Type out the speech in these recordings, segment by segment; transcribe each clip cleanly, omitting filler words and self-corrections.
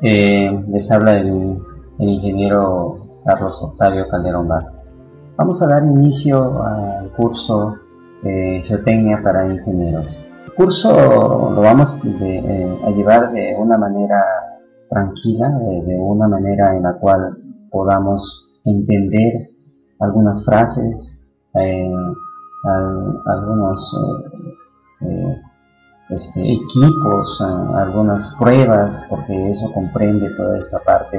Les habla el ingeniero Carlos Octavio Calderón Vázquez. Vamos a dar inicio al curso Geotecnia para Ingenieros. El curso lo vamos a llevar de una manera tranquila, de una manera en la cual podamos entender algunas frases, algunos equipos, algunas pruebas, porque eso comprende toda esta parte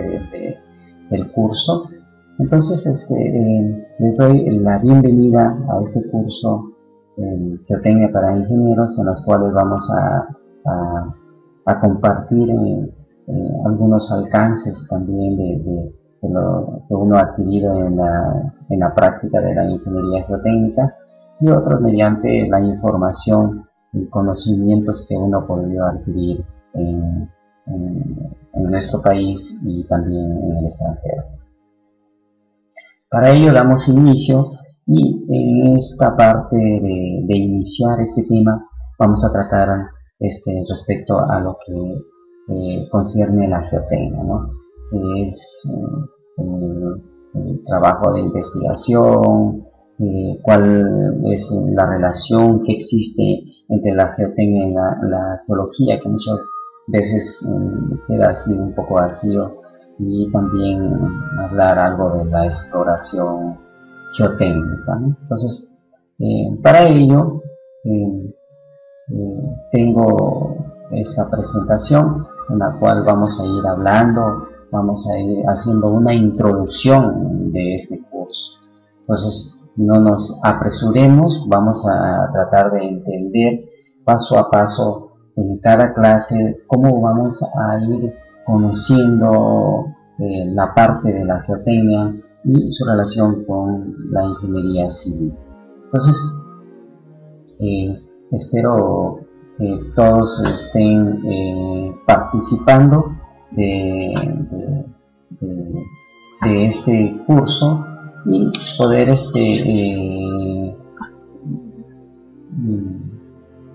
del curso. Entonces les doy la bienvenida a este curso Geotecnia para Ingenieros, en los cuales vamos a compartir algunos alcances también de lo que uno ha adquirido en la práctica de la ingeniería geotécnica, y otros mediante la información y conocimientos que uno ha podido adquirir en nuestro país y también en el extranjero. Para ello damos inicio, y en esta parte de iniciar este tema vamos a tratar respecto a lo que concierne la geotecnia, ¿no? Que es el trabajo de investigación, cuál es la relación que existe entre la geotecnia y la geología, que muchas veces queda así un poco vacío, y también hablar algo de la exploración geotécnica, ¿no? Entonces, para ello tengo esta presentación en la cual vamos a ir hablando, vamos a ir haciendo una introducción de este curso. Entonces, no nos apresuremos, vamos a tratar de entender paso a paso en cada clase cómo vamos a ir conociendo la parte de la geotecnia y su relación con la ingeniería civil. Entonces, espero que todos estén participando de este curso y poder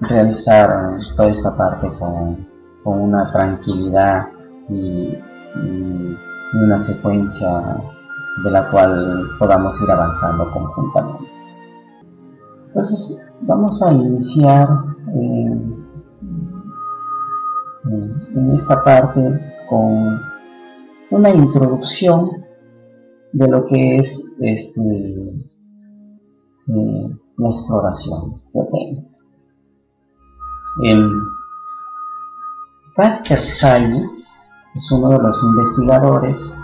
realizar toda esta parte con una tranquilidad y una secuencia de la cual podamos ir avanzando conjuntamente. Entonces vamos a iniciar en esta parte con una introducción de lo que es la exploración geotécnica. Carter Salley es uno de los investigadores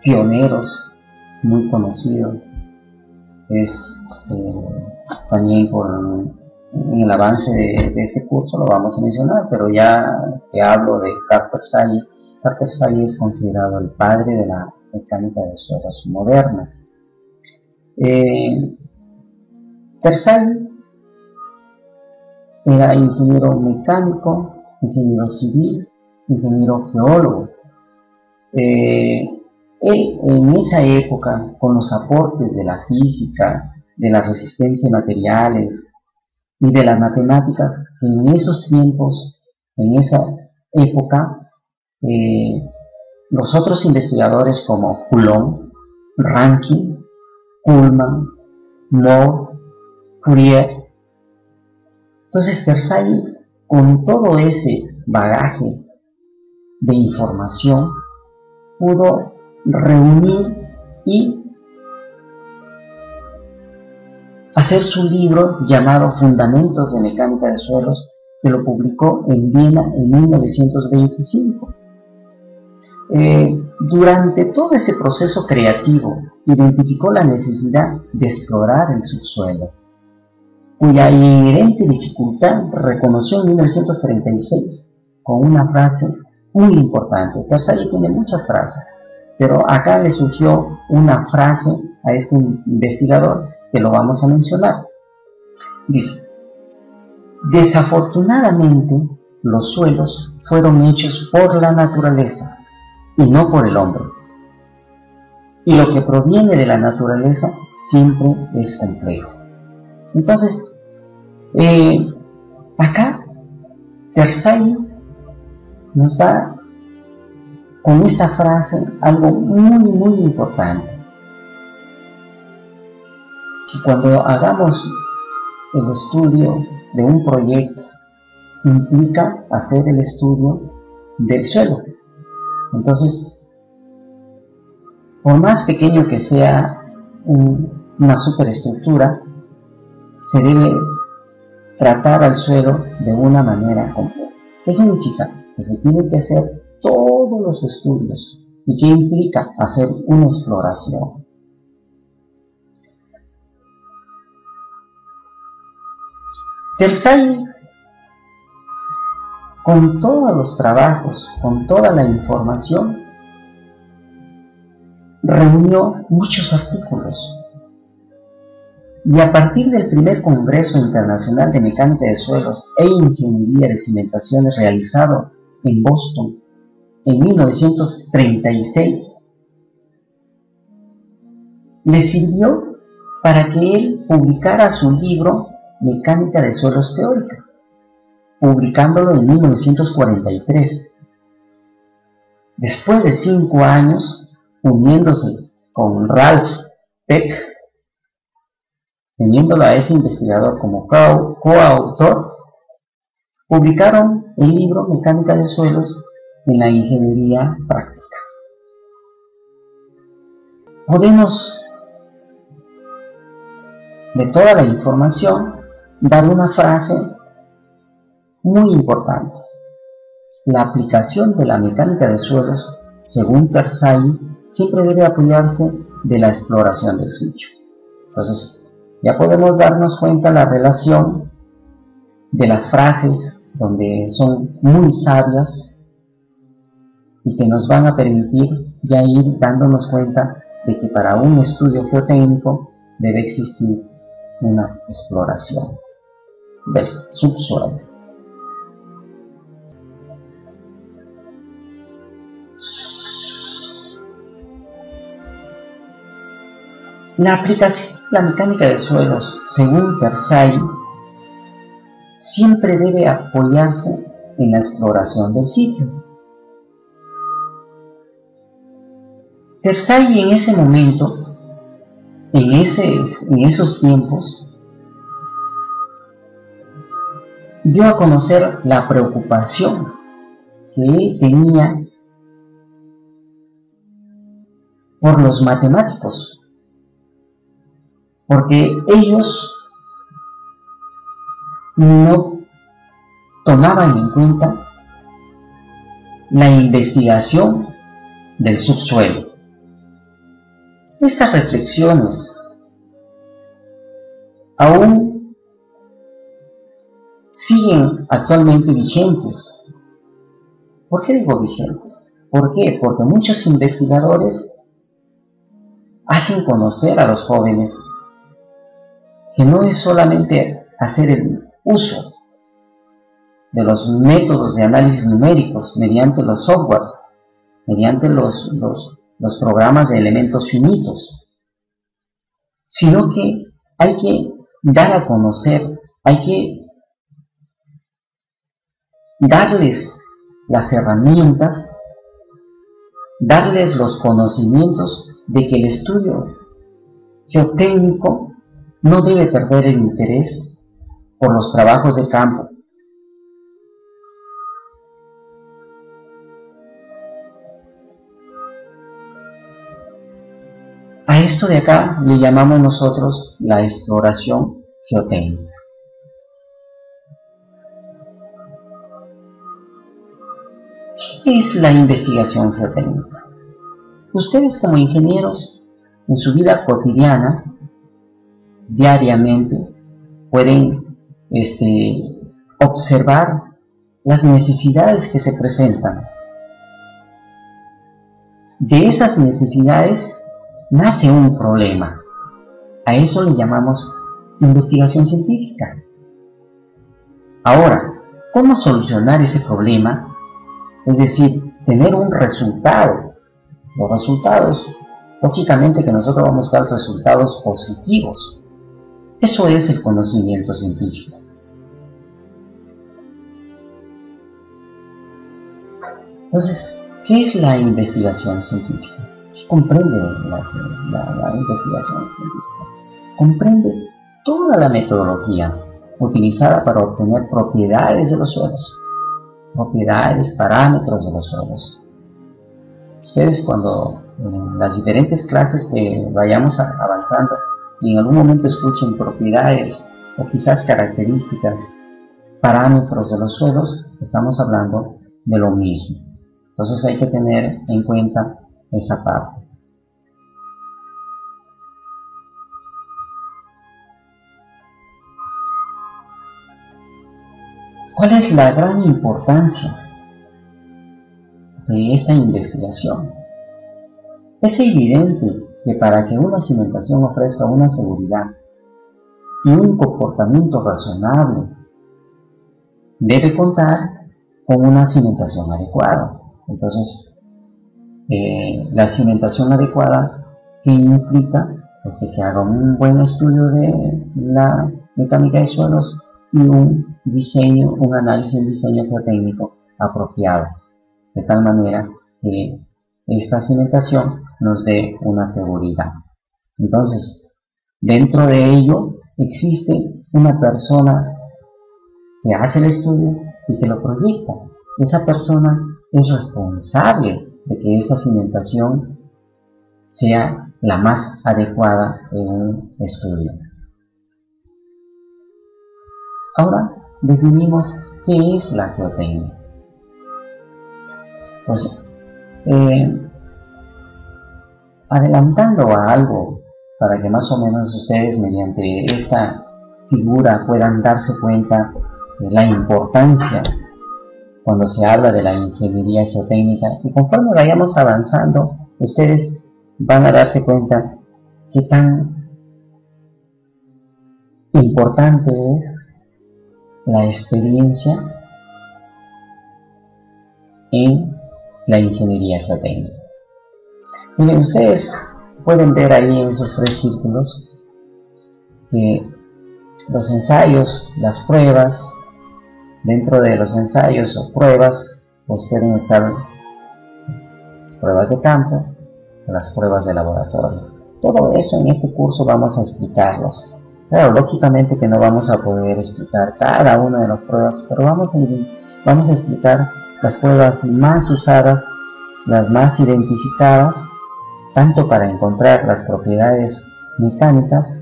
pioneros muy conocidos. Es también en el avance de este curso lo vamos a mencionar, pero ya que hablo de Carter Salley es considerado el padre de la mecánica de suelos moderna. Carter Salley era ingeniero mecánico, ingeniero civil, ingeniero geólogo. Él en esa época, con los aportes de la física, de la resistencia de materiales y de las matemáticas, en esos tiempos, en esa época, los otros investigadores como Coulomb, Rankine, Ullmann, Moore, Fourier. Entonces Terzaghi, con todo ese bagaje de información, pudo reunir y hacer su libro llamado Fundamentos de Mecánica de Suelos, que lo publicó en Viena en 1925. Durante todo ese proceso creativo, identificó la necesidad de explorar el subsuelo, cuya inherente dificultad reconoció en 1936 con una frase muy importante. Terzaghi tiene muchas frases, pero acá le surgió una frase a este investigador que lo vamos a mencionar. Dice: desafortunadamente los suelos fueron hechos por la naturaleza y no por el hombre, y lo que proviene de la naturaleza siempre es complejo. Entonces, acá Terzaghi nos da con esta frase algo muy importante, que cuando hagamos el estudio de un proyecto implica hacer el estudio del suelo. Entonces, por más pequeño que sea una superestructura, se debe tratar al suelo de una manera completa. ¿Qué significa? Que se tiene que hacer todos los estudios. ¿Y qué implica? Hacer una exploración. Terzay, con todos los trabajos, con toda la información, reunió muchos artículos. Y a partir del primer Congreso Internacional de Mecánica de Suelos e Ingeniería de Cimentaciones realizado en Boston en 1936, le sirvió para que él publicara su libro Mecánica de Suelos Teórica, publicándolo en 1943. Después de 5 años, uniéndose con Ralph Peck, teniéndolo a ese investigador como coautor, publicaron el libro Mecánica de Suelos en la Ingeniería Práctica. Podemos, de toda la información, dar una frase muy importante. La aplicación de la mecánica de suelos, según Terzay, siempre debe apoyarse de la exploración del sitio. Entonces, ya podemos darnos cuenta la relación de las frases, donde son muy sabias y que nos van a permitir ya ir dándonos cuenta de que para un estudio geotécnico debe existir una exploración del subsuelo. La aplicación de la mecánica de suelos, según Terzay, siempre debe apoyarse en la exploración del sitio. Terzay en ese momento, en esos tiempos, dio a conocer la preocupación que él tenía por los matemáticos, porque ellos no tomaban en cuenta la investigación del subsuelo. Estas reflexiones aún siguen actualmente vigentes. ¿Por qué digo vigentes? ¿Por qué? Porque muchos investigadores hacen conocer a los jóvenes que no es solamente hacer el uso de los métodos de análisis numéricos mediante los softwares, mediante los programas de elementos finitos, sino que hay que dar a conocer, hay que darles las herramientas, darles los conocimientos de que el estudio geotécnico no debe perder el interés por los trabajos de campo. A esto de acá le llamamos nosotros la exploración geotécnica. ¿Qué es la investigación geotécnica? Ustedes como ingenieros, en su vida cotidiana, diariamente, pueden observar las necesidades que se presentan. De esas necesidades nace un problema. A eso le llamamos investigación científica. Ahora, ¿cómo solucionar ese problema? Es decir, tener un resultado. Los resultados, lógicamente que nosotros vamos a buscar resultados positivos. Eso es el conocimiento científico. Entonces, ¿Qué es la investigación científica? ¿Qué comprende la investigación científica? Comprende toda la metodología utilizada para obtener propiedades de los suelos, propiedades, parámetros de los suelos. Ustedes, cuando en las diferentes clases que vayamos avanzando y en algún momento escuchen propiedades o quizás características, parámetros de los suelos, estamos hablando de lo mismo. Entonces hay que tener en cuenta esa parte. ¿Cuál es la gran importancia de esta investigación? Es evidente que para que una cimentación ofrezca una seguridad y un comportamiento razonable, debe contar con una cimentación adecuada. Entonces, la cimentación adecuada, que implica pues, que se haga un buen estudio de la mecánica de suelos y un diseño, un análisis, un diseño geotécnico apropiado, de tal manera que esta cimentación nos dé una seguridad. Entonces, dentro de ello existe una persona que hace el estudio y que lo proyecta. Esa persona es responsable de que esa cimentación sea la más adecuada en un estudio. Ahora definimos qué es la geotecnia. Pues, adelantando a algo para que más o menos ustedes mediante esta figura puedan darse cuenta de la importancia cuando se habla de la ingeniería geotécnica, y conforme vayamos avanzando ustedes van a darse cuenta qué tan importante es la experiencia en la ingeniería geotécnica. Miren, ustedes pueden ver ahí en esos tres círculos que los ensayos, las pruebas, dentro de los ensayos o pruebas, pues pueden estar las pruebas de campo, las pruebas de laboratorio. Todo eso en este curso vamos a explicarlos. Claro, lógicamente que no vamos a poder explicar cada una de las pruebas, pero vamos a explicar las pruebas más usadas, las más identificadas, tanto para encontrar las propiedades mecánicas,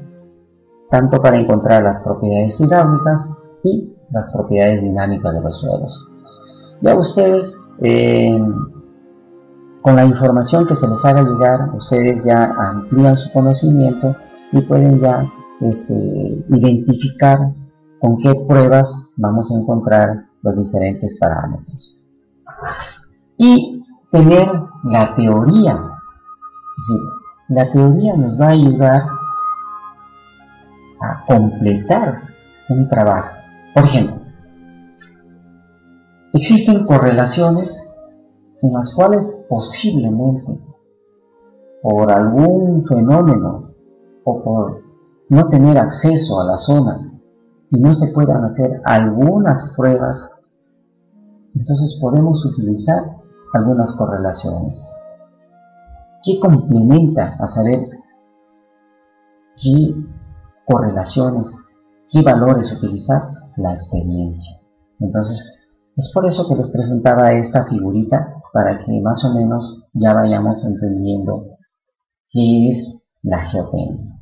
tanto para encontrar las propiedades hidráulicas y las propiedades dinámicas de los suelos. Ya ustedes, con la información que se les haga llegar, ustedes ya amplían su conocimiento y pueden ya identificar con qué pruebas vamos a encontrar los diferentes parámetros. Y tener la teoría. Es decir, la teoría nos va a ayudar a completar un trabajo. Por ejemplo, existen correlaciones en las cuales posiblemente por algún fenómeno o por no tener acceso a la zona y no se puedan hacer algunas pruebas, entonces podemos utilizar algunas correlaciones. ¿Qué complementa a saber qué correlaciones, qué valores utilizar? La experiencia. Entonces, es por eso que les presentaba esta figurita, para que más o menos ya vayamos entendiendo qué es la geotecnia.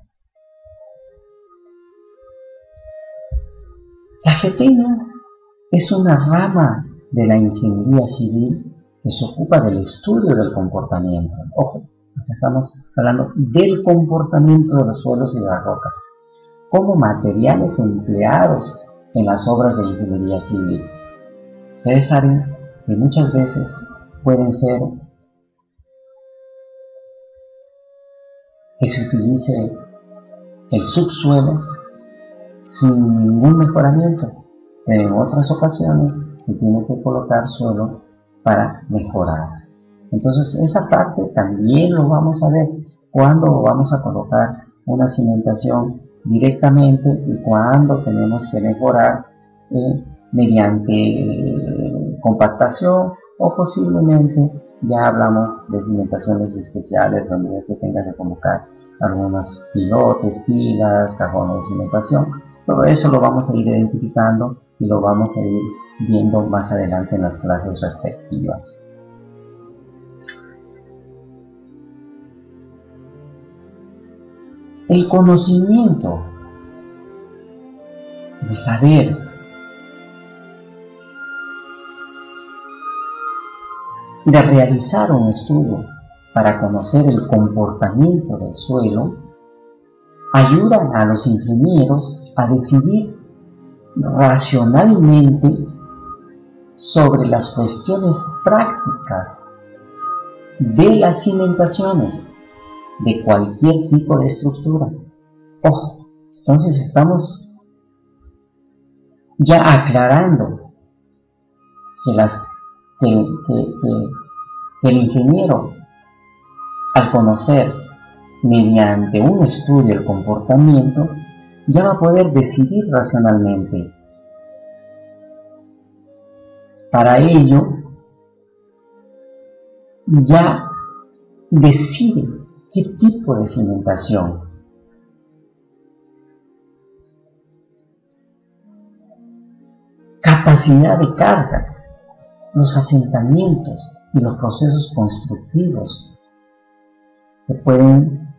La geotecnia es una rama de la ingeniería civil que se ocupa del estudio del comportamiento. Ojo, estamos hablando del comportamiento de los suelos y de las rocas como materiales empleados en las obras de ingeniería civil. Ustedes saben que muchas veces pueden ser que se utilice el subsuelo sin ningún mejoramiento, pero en otras ocasiones se tiene que colocar suelo para mejorar. Entonces esa parte también lo vamos a ver cuando vamos a colocar una cimentación directamente y cuando tenemos que mejorar mediante compactación o posiblemente ya hablamos de cimentaciones especiales donde ya se tenga que colocar algunos pilotes, pilas, cajones de cimentación. Todo eso lo vamos a ir identificando y lo vamos a ir viendo más adelante en las clases respectivas. El conocimiento de saber de realizar un estudio para conocer el comportamiento del suelo ayuda a los ingenieros a decidir racionalmente sobre las cuestiones prácticas de las cimentaciones de cualquier tipo de estructura. Ojo, entonces estamos ya aclarando que el ingeniero, al conocer mediante un estudio el comportamiento, ya va a poder decidir racionalmente. Para ello, ya decide qué tipo de cimentación. Capacidad de carga, los asentamientos y los procesos constructivos que pueden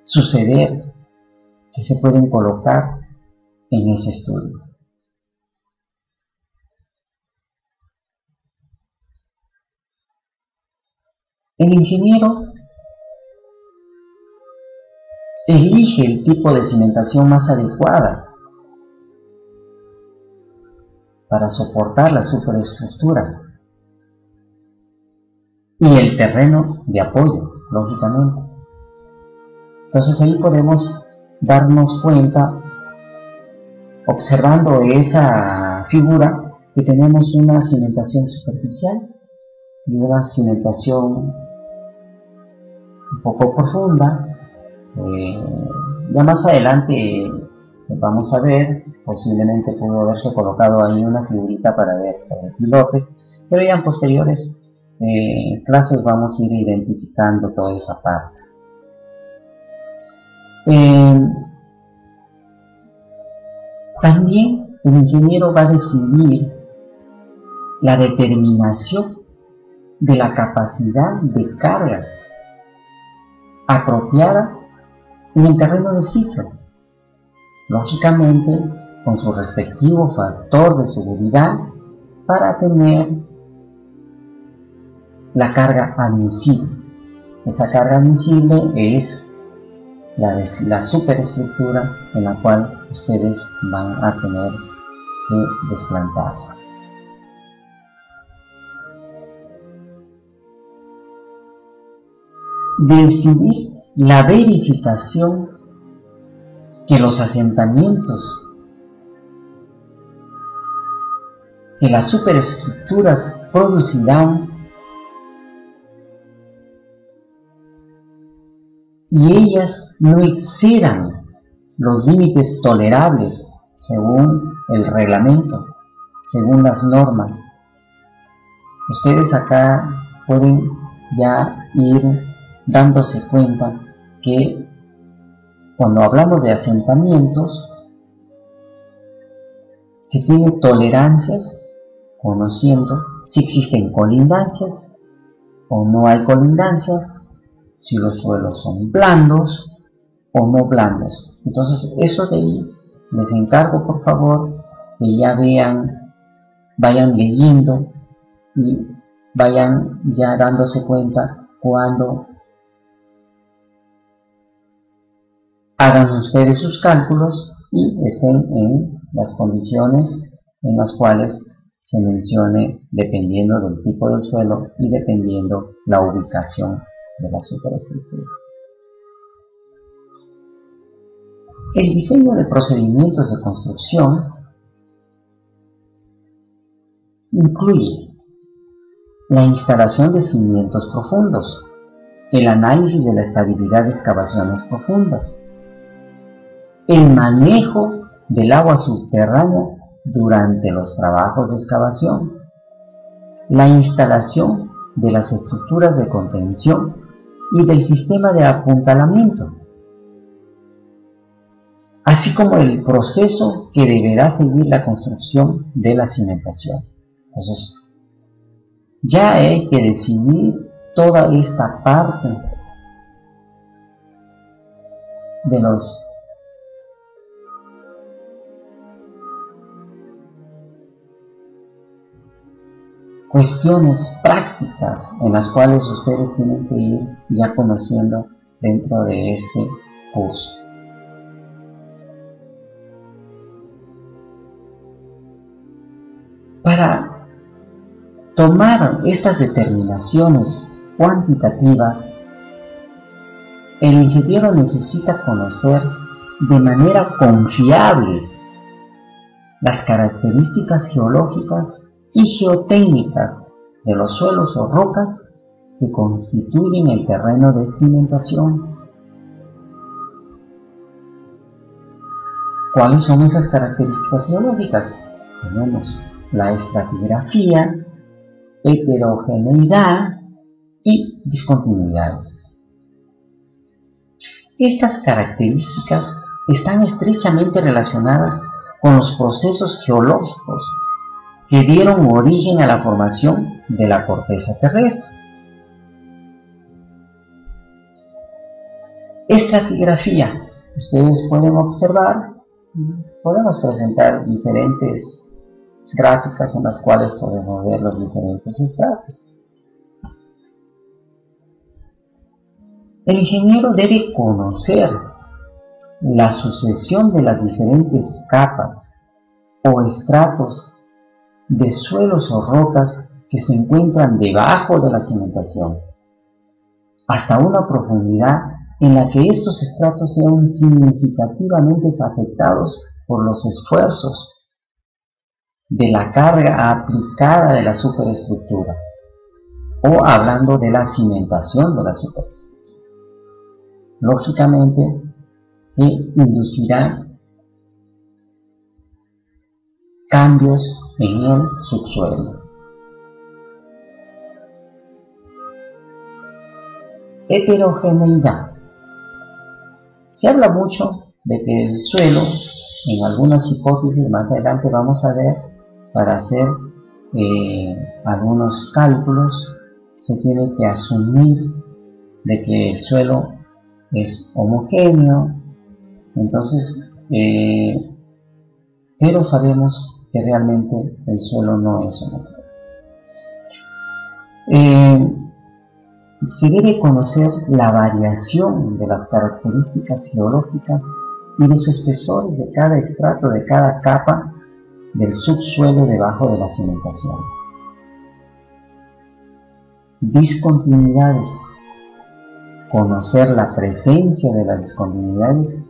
suceder, que se pueden colocar en ese estudio. El ingeniero elige el tipo de cimentación más adecuada para soportar la superestructura y el terreno de apoyo, lógicamente. Entonces ahí podemos darnos cuenta, observando esa figura, que tenemos una cimentación superficial y una cimentación un poco profunda. Ya más adelante vamos a ver, posiblemente pudo haberse colocado ahí una figurita para ver sobre pilotes, pero ya en posteriores clases vamos a ir identificando toda esa parte. También el ingeniero va a decidir la determinación de la capacidad de carga apropiada en el terreno de sitio, lógicamente con su respectivo factor de seguridad para tener la carga admisible. Esa carga admisible es la superestructura en la cual ustedes van a tener que desplantarla. Decidir la verificación que los asentamientos, que las superestructuras producirán y ellas no excedan los límites tolerables según el reglamento, según las normas. Ustedes acá pueden ya ir dándose cuenta que cuando hablamos de asentamientos se tiene tolerancias, conociendo si existen colindancias o no hay colindancias, si los suelos son blandos o no blandos. Entonces eso de ahí les encargo por favor que ya vean, vayan leyendo y vayan ya dándose cuenta cuando hagan ustedes sus cálculos y estén en las condiciones en las cuales se mencione dependiendo del tipo del suelo y dependiendo la ubicación de la superestructura. El diseño de procedimientos de construcción incluye la instalación de cimientos profundos, el análisis de la estabilidad de excavaciones profundas, el manejo del agua subterránea durante los trabajos de excavación, la instalación de las estructuras de contención y del sistema de apuntalamiento, así como el proceso que deberá seguir la construcción de la cimentación. Entonces, ya hay que decidir toda esta parte de los cuestiones prácticas en las cuales ustedes tienen que ir ya conociendo dentro de este curso. Para tomar estas determinaciones cuantitativas, el ingeniero necesita conocer de manera confiable las características geológicas y geotécnicas de los suelos o rocas que constituyen el terreno de cimentación. ¿Cuáles son esas características geológicas? Tenemos la estratigrafía, heterogeneidad y discontinuidades. Estas características están estrechamente relacionadas con los procesos geológicos que dieron origen a la formación de la corteza terrestre. Estratigrafía. Ustedes pueden observar, podemos presentar diferentes gráficas en las cuales podemos ver los diferentes estratos. El ingeniero debe conocer la sucesión de las diferentes capas o estratos de suelos o rocas que se encuentran debajo de la cimentación, hasta una profundidad en la que estos estratos sean significativamente afectados por los esfuerzos de la carga aplicada de la superestructura, o hablando de la cimentación de la superestructura. Lógicamente, que inducirá cambios en el subsuelo. Heterogeneidad. Se habla mucho de que el suelo, en algunas hipótesis más adelante vamos a ver, para hacer algunos cálculos, se tiene que asumir de que el suelo es homogéneo. Entonces, pero sabemos que realmente el suelo no es homogéneo. Se debe conocer la variación de las características geológicas y de su espesor de cada estrato, de cada capa del subsuelo debajo de la cimentación. Discontinuidades. Conocer la presencia de las discontinuidades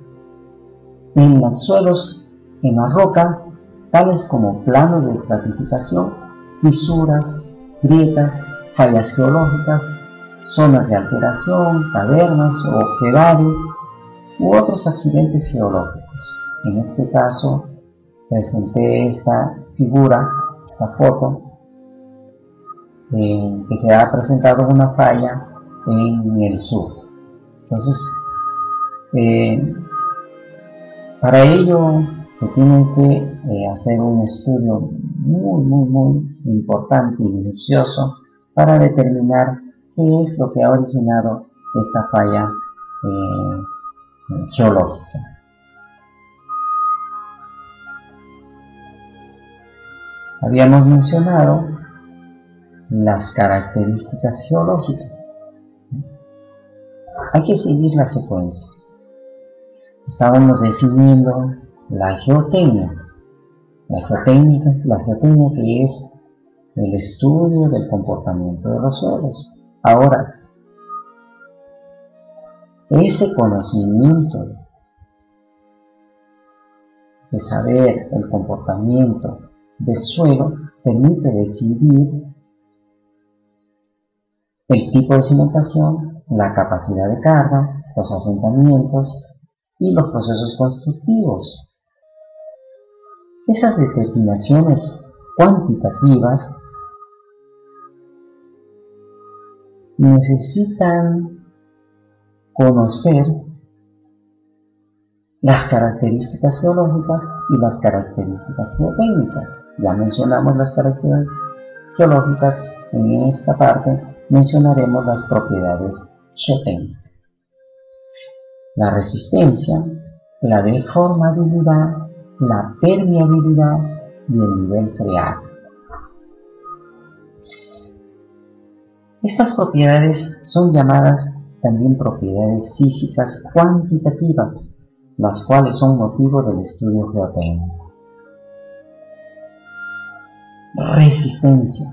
en los suelos, en la roca, tales como planos de estratificación, fisuras, grietas, fallas geológicas, zonas de alteración, cavernas o oquedades u otros accidentes geológicos. En este caso presenté esta figura, esta foto, que se ha presentado una falla en el sur. Entonces, para ello se tiene que hacer un estudio muy importante y minucioso para determinar qué es lo que ha originado esta falla geológica. Habíamos mencionado las características geológicas. Hay que seguir la secuencia. Estábamos definiendo la geotecnia. La geotecnia que es el estudio del comportamiento de los suelos. Ahora, ese conocimiento de saber el comportamiento del suelo permite decidir el tipo de cimentación, la capacidad de carga, los asentamientos y los procesos constructivos. Esas determinaciones cuantitativas necesitan conocer las características geológicas y las características geotécnicas. Ya mencionamos las características geológicas, en esta parte mencionaremos las propiedades geotécnicas. La resistencia, la deformabilidad, la permeabilidad y el nivel freático. Estas propiedades son llamadas también propiedades físicas cuantitativas, las cuales son motivo del estudio geotécnico. Resistencia.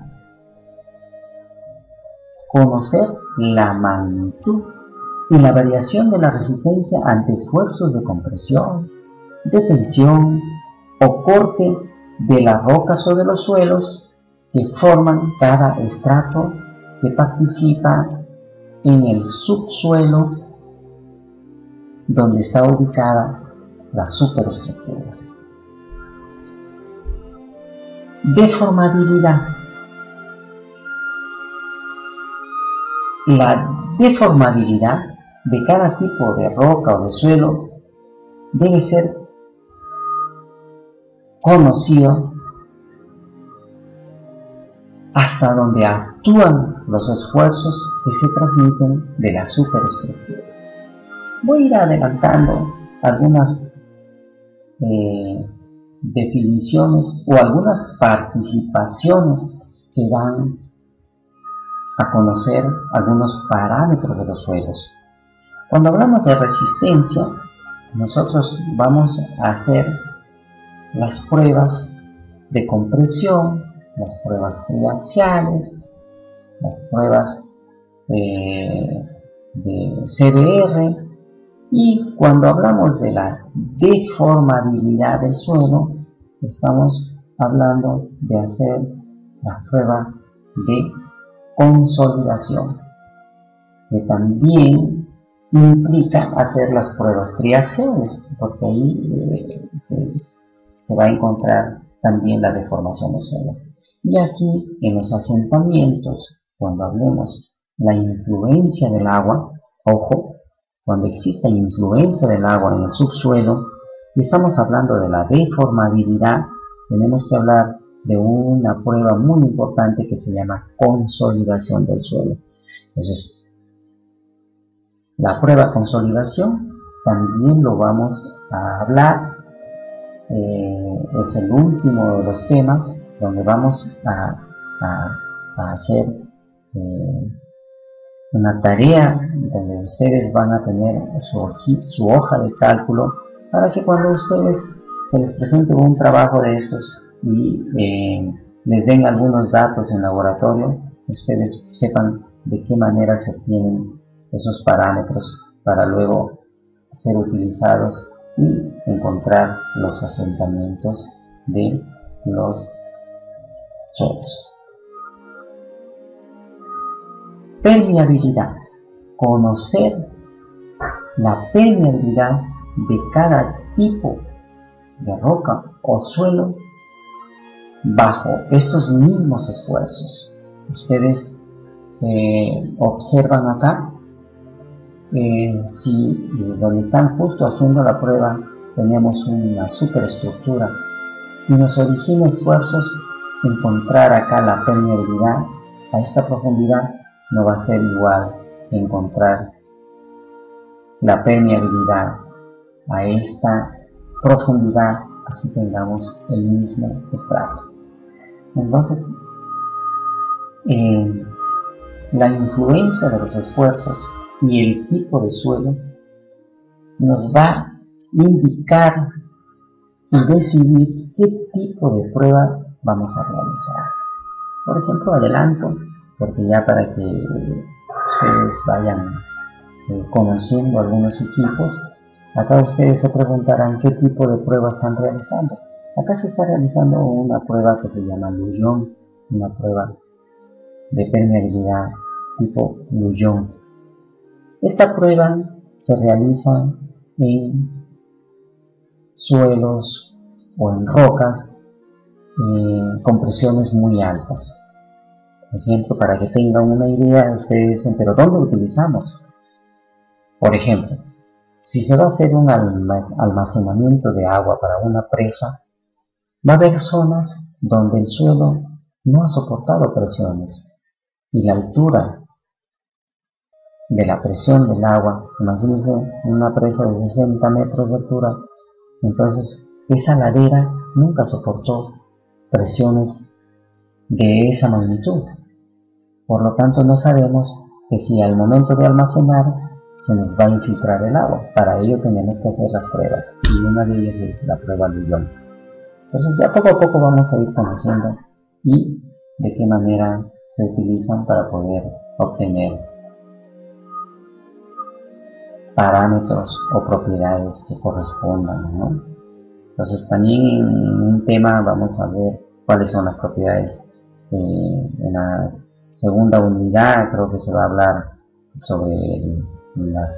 Conocer la magnitud y la variación de la resistencia ante esfuerzos de compresión, de tensión o corte de las rocas o de los suelos que forman cada estrato que participa en el subsuelo donde está ubicada la superestructura. Deformabilidad. La deformabilidad de cada tipo de roca o de suelo debe ser conocido hasta donde actúan los esfuerzos que se transmiten de la superestructura. Voy a ir adelantando algunas definiciones o algunas participaciones que dan a conocer algunos parámetros de los suelos. Cuando hablamos de resistencia, nosotros vamos a hacer las pruebas de compresión, las pruebas triaxiales, las pruebas de CBR, y cuando hablamos de la deformabilidad del suelo, estamos hablando de hacer la prueba de consolidación, que también implica hacer las pruebas triaxiales, porque ahí se va a encontrar también la deformación del suelo. Y aquí, en los asentamientos, cuando hablemos la influencia del agua, ojo, cuando exista influencia del agua en el subsuelo, y estamos hablando de la deformabilidad, tenemos que hablar de una prueba muy importante que se llama consolidación del suelo. Entonces, la prueba consolidación también lo vamos a hablar, es el último de los temas donde vamos a hacer una tarea donde ustedes van a tener su hoja de cálculo para que cuando ustedes se les presente un trabajo de estos y les den algunos datos en laboratorio, ustedes sepan de qué manera se obtienen esos parámetros para luego ser utilizados y encontrar los asentamientos de los suelos. Permeabilidad. Conocer la permeabilidad de cada tipo de roca o suelo bajo estos mismos esfuerzos. Ustedes observan acá, si donde están justo haciendo la prueba tenemos una superestructura y nos origina esfuerzos, encontrar acá la permeabilidad a esta profundidad no va a ser igual que encontrar la permeabilidad a esta profundidad, así tengamos el mismo estrato. Entonces, la influencia de los esfuerzos y el tipo de suelo nos va a indicar y decidir qué tipo de prueba vamos a realizar. Por ejemplo, adelanto, porque ya para que ustedes vayan conociendo algunos equipos, acá ustedes se preguntarán qué tipo de prueba están realizando. Acá se está realizando una prueba que se llama Luyon, una prueba de permeabilidad tipo Luyon. Esta prueba se realiza en suelos o en rocas con presiones muy altas. Ejemplo, para que tengan una idea, ustedes dicen, pero ¿dónde utilizamos? Por ejemplo, si se va a hacer un almacenamiento de agua para una presa, va a haber zonas donde el suelo no ha soportado presiones y la altura de la presión del agua, imagínense una presa de 60 metros de altura, entonces esa ladera nunca soportó presiones de esa magnitud. Por lo tanto, no sabemos que si al momento de almacenar se nos va a infiltrar el agua. Para ello tenemos que hacer las pruebas y una de ellas es la prueba Lillon. Entonces ya poco a poco vamos a ir conociendo y de qué manera se utilizan para poder obtener parámetros o propiedades que correspondan, ¿no? Entonces también en un tema vamos a ver cuáles son las propiedades. En la segunda unidad creo que se va a hablar sobre las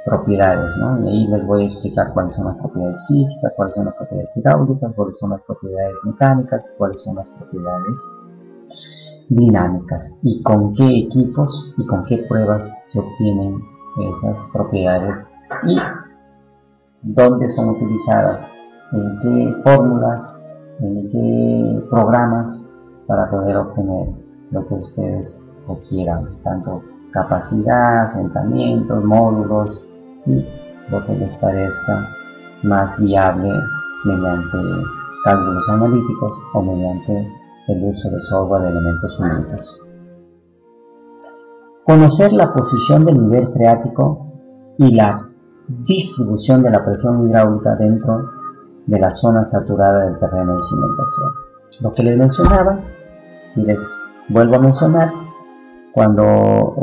propiedades, ¿no? Y ahí les voy a explicar cuáles son las propiedades físicas, cuáles son las propiedades hidráulicas, cuáles son las propiedades mecánicas, cuáles son las propiedades dinámicas y con qué equipos y con qué pruebas se obtienen esas propiedades y dónde son utilizadas, en qué fórmulas, en qué programas para poder obtener lo que ustedes requieran, tanto capacidad, asentamientos, módulos y lo que les parezca más viable mediante cálculos analíticos o mediante el uso de software de elementos finitos. Conocer la posición del nivel freático y la distribución de la presión hidráulica dentro de la zona saturada del terreno de cimentación. Lo que les mencionaba, y les vuelvo a mencionar, cuando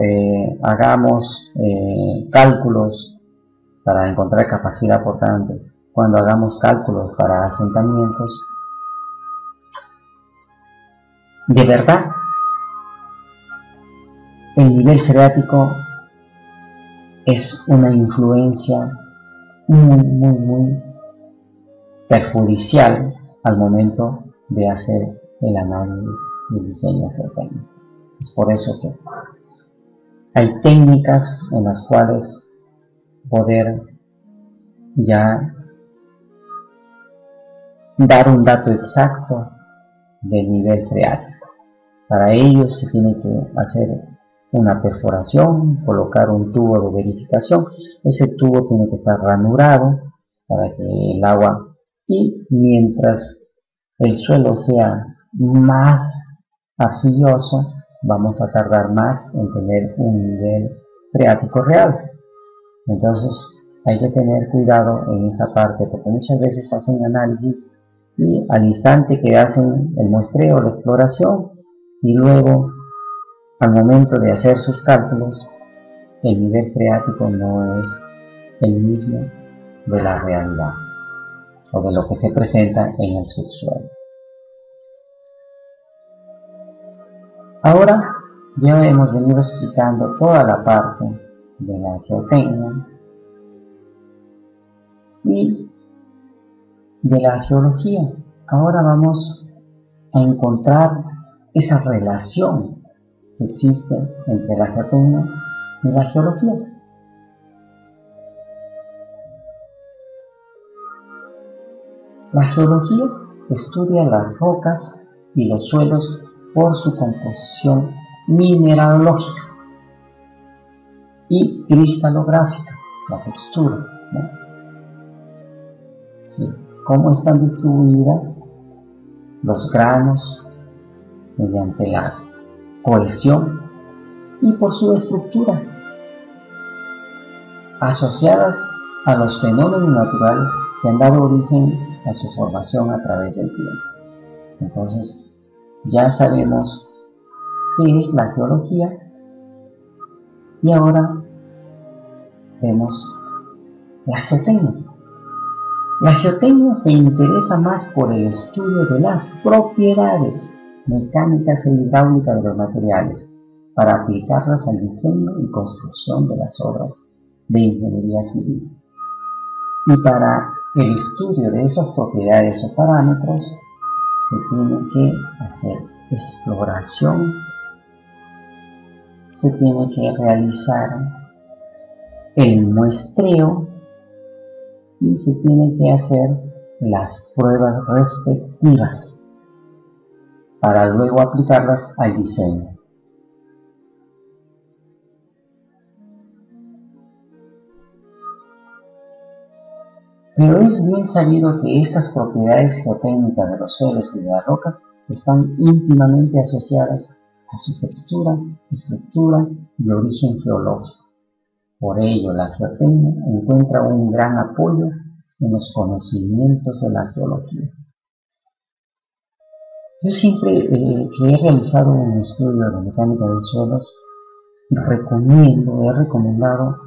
hagamos cálculos para encontrar capacidad portante, cuando hagamos cálculos para asentamientos, de verdad, el nivel freático es una influencia muy perjudicial al momento de hacer el análisis del diseño geotécnico. Es por eso que hay técnicas en las cuales poder ya dar un dato exacto del nivel freático. Para ello se tiene que hacer una perforación, colocar un tubo de verificación. Ese tubo tiene que estar ranurado para que el agua, y mientras el suelo sea más arcilloso, vamos a tardar más en tener un nivel freático real. Entonces hay que tener cuidado en esa parte, porque muchas veces hacen análisis y al instante que hacen el muestreo, la exploración, y luego al momento de hacer sus cálculos, el nivel freático no es el mismo de la realidad o de lo que se presenta en el subsuelo. Ahora ya hemos venido explicando toda la parte de la geotecnia y de la geología. Ahora vamos a encontrar esa relación que existe entre la geotecnia y la geología. La geología estudia las rocas y los suelos por su composición mineralógica y cristalográfica, la textura, ¿no? Sí, cómo están distribuidas los granos mediante la cohesión y por su estructura, asociadas a los fenómenos naturales que han dado origen a su formación a través del tiempo. Entonces, ya sabemos qué es la geología y ahora vemos la geotecnia. La geotecnia se interesa más por el estudio de las propiedades mecánicas e hidráulicas de los materiales para aplicarlas al diseño y construcción de las obras de ingeniería civil. Y para el estudio de esas propiedades o parámetros se tiene que hacer exploración se tiene que realizar el muestreo y se tiene que hacer las pruebas respectivas para luego aplicarlas al diseño. Pero es bien sabido que estas propiedades geotécnicas de los suelos y de las rocas están íntimamente asociadas a su textura, estructura y origen geológico. Por ello, la geotecnia encuentra un gran apoyo en los conocimientos de la geología. Yo siempre que he realizado un estudio de mecánica de suelos, he recomendado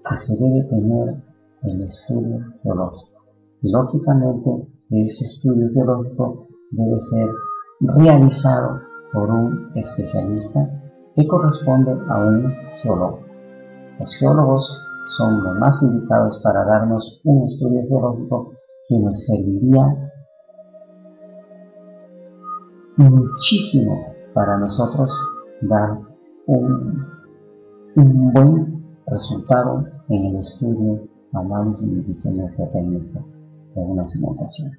que se debe tener el estudio geológico. Y lógicamente, ese estudio geológico debe ser realizado por un especialista que corresponde a un geólogo. Los geólogos son los más indicados para darnos un estudio geológico que nos serviría muchísimo para nosotros dar un buen resultado en el estudio, análisis y diseño geotécnico de una cimentación.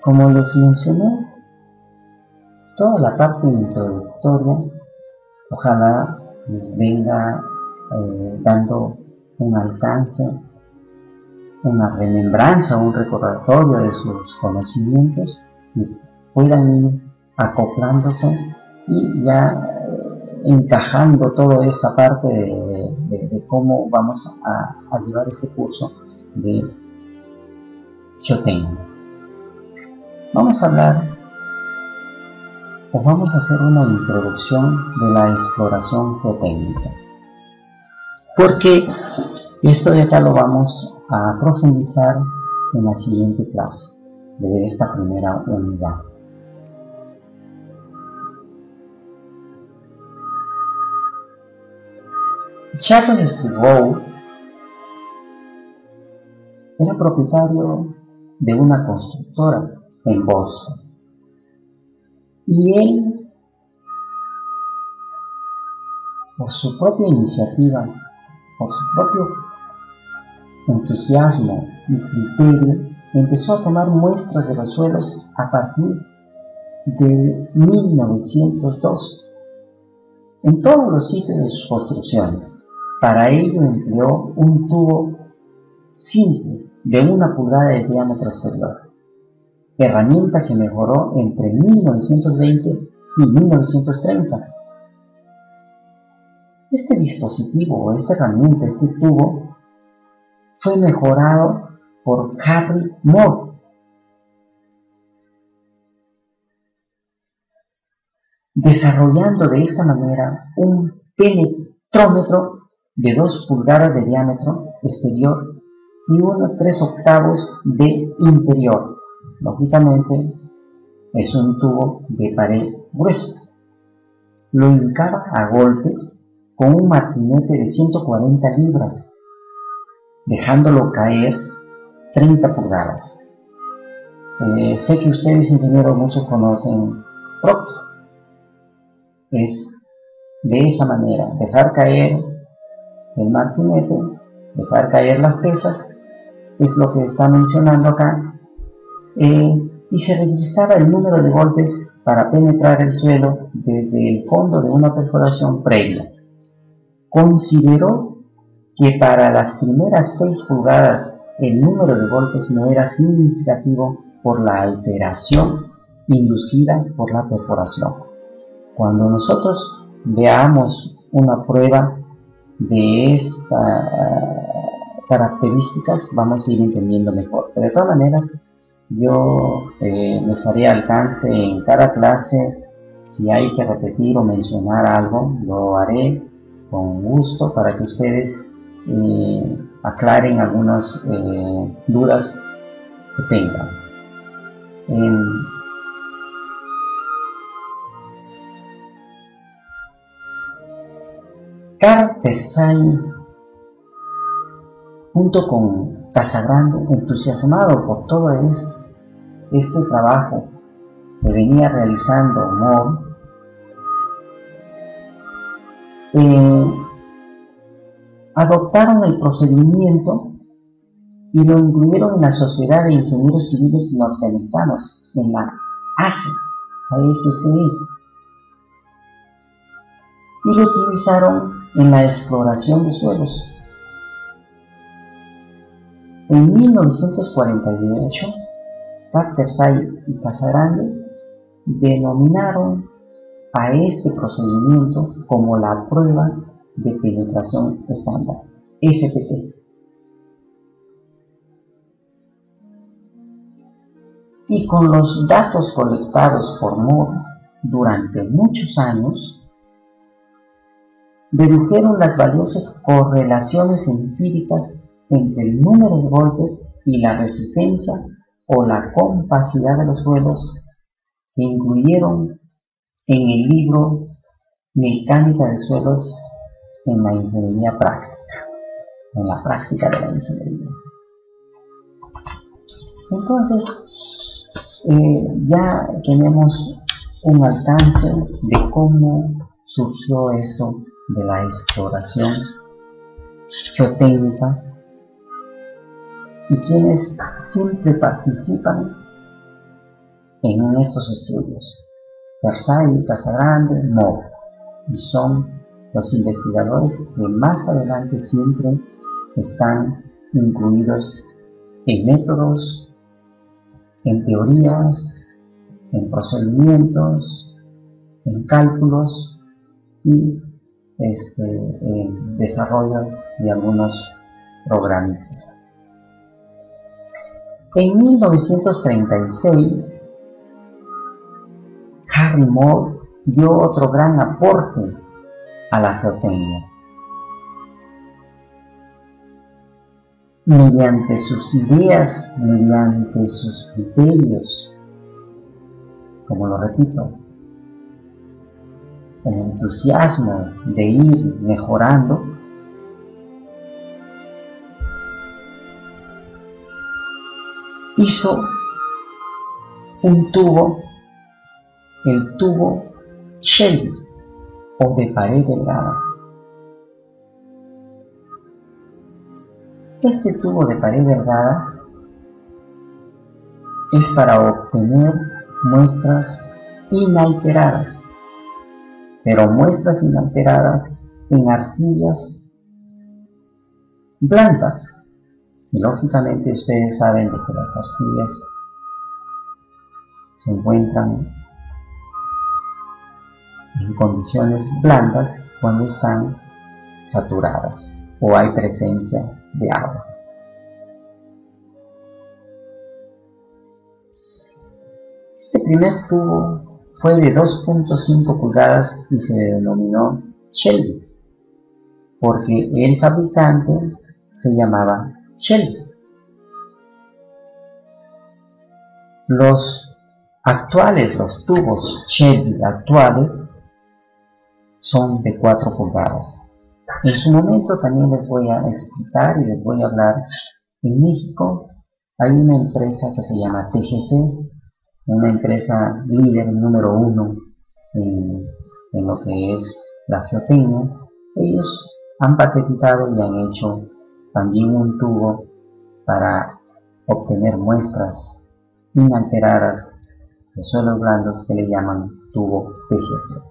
Como les mencioné, toda la parte introductoria ojalá les venga dando un alcance, una remembranza, un recordatorio de sus conocimientos y puedan ir acoplándose y ya encajando toda esta parte de cómo vamos a llevar este curso de geotecnia. Vamos a hablar o vamos a hacer una introducción de la exploración geotécnica, porque esto de acá lo vamos a profundizar en la siguiente clase de esta primera unidad. Charles Rowe era propietario de una constructora en Boston y él, por su propia iniciativa, por su propio entusiasmo y criterio, empezó a tomar muestras de los suelos a partir de 1902 en todos los sitios de sus construcciones. Para ello empleó un tubo simple de 1 pulgada de diámetro exterior, herramienta que mejoró entre 1920 y 1930. Este dispositivo, esta herramienta, este tubo, fue mejorado por Harry Moore, desarrollando de esta manera un penetrómetro de 2 pulgadas de diámetro exterior y 3/8 de interior. Lógicamente es un tubo de pared gruesa. Lo hincaba a golpes con un martinete de 140 libras, dejándolo caer 30 pulgadas. Sé que ustedes, ingenieros, muchos conocen Proctor. Es de esa manera, dejar caer el martinete, dejar caer las pesas, es lo que está mencionando acá, y se registraba el número de golpes para penetrar el suelo desde el fondo de una perforación previa. Consideró que para las primeras 6 pulgadas el número de golpes no era significativo por la alteración inducida por la perforación. Cuando nosotros veamos una prueba de estas características, vamos a ir entendiendo mejor. Pero de todas maneras, yo les haré alcance en cada clase. Si hay que repetir o mencionar algo, lo haré con gusto para que ustedes aclaren algunas dudas que tengan. Carl Tersay, junto con Casagrande, entusiasmado por todo este trabajo que venía realizando Moore, adoptaron el procedimiento y lo incluyeron en la Sociedad de Ingenieros Civiles Norteamericanos, en la ASCE, y lo utilizaron en la exploración de suelos. En 1948, Carter-Say y Casagrande denominaron a este procedimiento como la prueba de penetración estándar, SPT. Y con los datos colectados por Moore durante muchos años, dedujeron las valiosas correlaciones empíricas entre el número de golpes y la resistencia o la compacidad de los suelos, que incluyeron en el libro Mecánica de Suelos en la ingeniería práctica, en la práctica de la ingeniería. Entonces, ya tenemos un alcance de cómo surgió esto de la exploración geotécnica y quienes siempre participan en estos estudios: Carter-Say, Casagrande, Moore, y son los investigadores que más adelante siempre están incluidos en métodos, en teorías, en procedimientos, en cálculos y en desarrollo de algunos programas. En 1936, Harry Moore dio otro gran aporte a la geotecnia. Mediante sus ideas, mediante sus criterios, como lo repito, el entusiasmo de ir mejorando, hizo un tubo, el tubo Shelby, o de pared delgada. Este tubo de pared delgada es para obtener muestras inalteradas, pero muestras inalteradas en arcillas blandas. Y lógicamente ustedes saben de que las arcillas se encuentran en condiciones blandas cuando están saturadas o hay presencia de agua. Este primer tubo fue de 2.5 pulgadas y se denominó Shelby, porque el fabricante se llamaba Shelby. Los tubos Shelby actuales son de 4 pulgadas. En su momento también les voy a explicar y les voy a hablar. En México hay una empresa que se llama TGC, una empresa líder número 1 en lo que es la geotecnia. Ellos han patentado y han hecho también un tubo para obtener muestras inalteradas de suelos blandos que le llaman tubo TGC.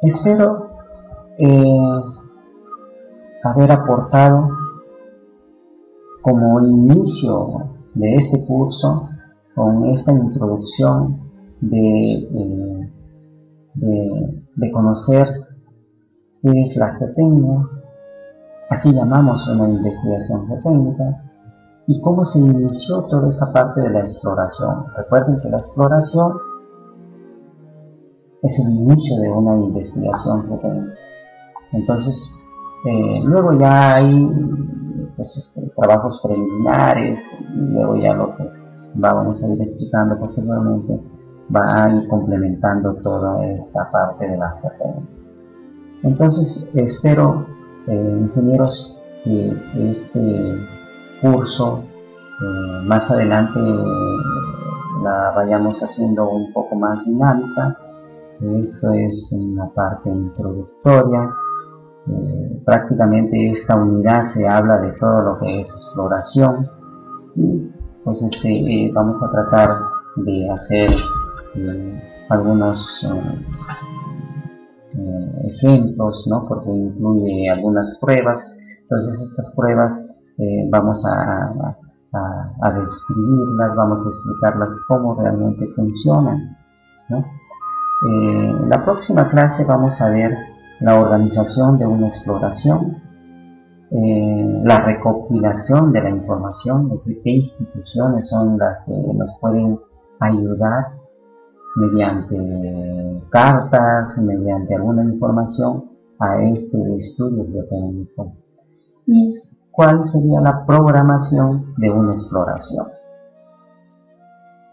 Espero haber aportado como inicio de este curso, con esta introducción de conocer qué es la geotecnia, a qué llamamos una investigación geotécnica y cómo se inició toda esta parte de la exploración. Recuerden que la exploración es el inicio de una investigación geotécnica. Entonces, luego ya hay trabajos preliminares, y luego ya lo que vamos a ir explicando posteriormente va a ir complementando toda esta parte de la geotecnia. Entonces espero, ingenieros, que este curso más adelante la vayamos haciendo un poco más dinámica. Esto es una parte introductoria. Prácticamente esta unidad se habla de todo lo que es exploración, y pues vamos a tratar de hacer algunos ejemplos, ¿no? Porque incluye algunas pruebas. Entonces estas pruebas vamos a describirlas, vamos a explicarlas cómo realmente funcionan, ¿no? En la próxima clase vamos a ver la organización de una exploración, la recopilación de la información, es decir, qué instituciones son las que nos pueden ayudar mediante cartas, mediante alguna información a este estudio biotécnico, y cuál sería la programación de una exploración.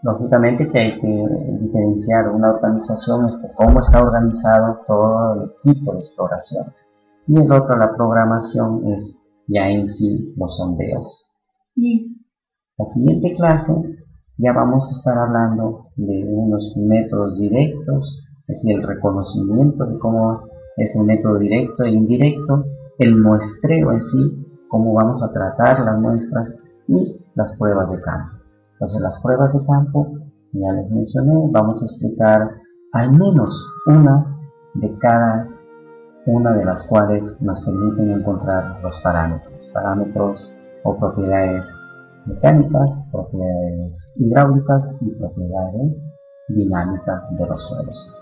Lógicamente que hay que diferenciar una organización, cómo está organizado todo el equipo de exploración, y el otro, la programación, es ya en sí los sondeos. Y la siguiente clase ya vamos a estar hablando de unos métodos directos, es decir, el reconocimiento de cómo es el método directo e indirecto, el muestreo en sí, cómo vamos a tratar las muestras, y las pruebas de campo. Entonces las pruebas de campo, ya les mencioné, vamos a explicar al menos una de cada una de las cuales nos permiten encontrar los parámetros o propiedades mecánicas, propiedades hidráulicas y propiedades dinámicas de los suelos.